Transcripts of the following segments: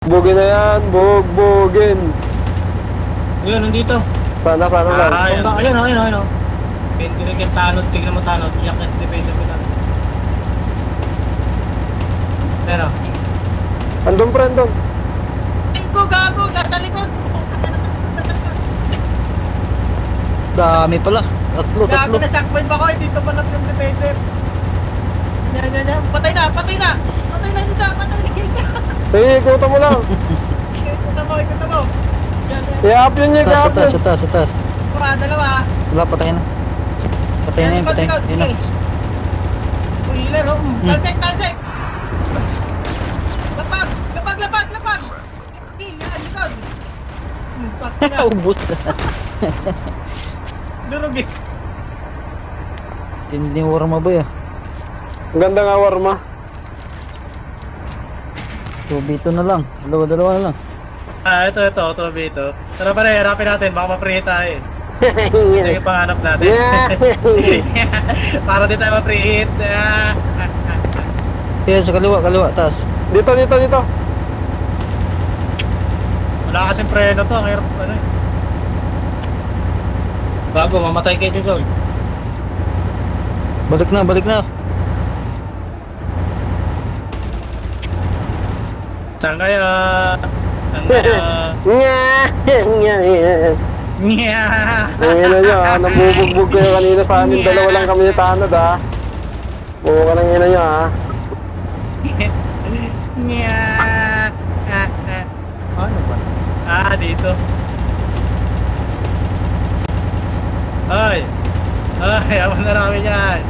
Bugin na yan, bugbugin. Ayun, nandito. Sana. Ayun, ayun. Pindirig yung tanod, tignan mo tanod. Iyak at depende mo tanod. Pero. Andun pre, andun. Gago, nasa likod. Dami pala. Tatlo. Gago na shockpoint ako, dito pa lang yung defender. Yan. Patay na. Patay na isa. Sige, ikutan mo lang. Ikutan mo. Yan. I-up yun niya, i-up yun. Sa taas. Dalawa. Wala, patay na. Patay na yun. Yun na. Wheeler, talsek. Lapag. Likod. Patay na. Ubus. Durog eh. Hindi warma ba yun? Ang ganda nga warma. 2v2 na lang. Dalawa na lang. Ito, ito. Tara pare, harapin natin, baka ma-free tayo eh. Sige, panghanap natin. Para di tayo ma-free hit. Kaya sa kaliwa, taas. Dito. Wala kasing preno to, ang hirap ano eh. Bago, mamatay kayo dito. Balik na. Saan kaya? Nya. Ang ina nyo ha, nabubugbog kayo kanina sa amin. Dalawa lang kami ni Tanod ha. Buo ka ng ina nyo ha. Ano ba? Dito. Ay, ako na namin yan.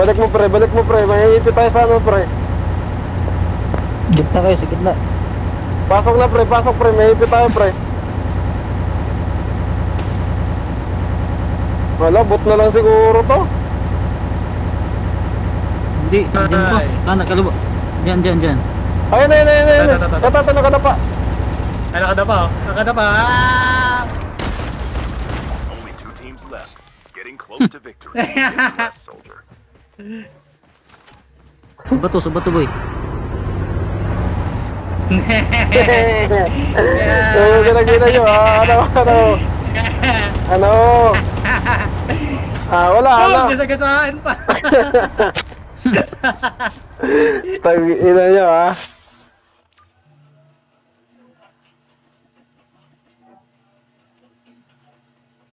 Balik mo pre. Mahihipit tayo sa ano pre. Gitna kayo, sa gitna. Pasok pre. Mahihipit tayo pre. Wala, bot na lang siguro to. Hindi pa. Kanan, kaliwa. Diyan. Ayun. Ito, nakadapa. Ay, nakadapa. Only 2 teams left. Getting close to victory. Last soldier. Sa bato boy. Gina nyo ha. Ano? Wala. Gasagasaan pa. Tag ina nyo ha.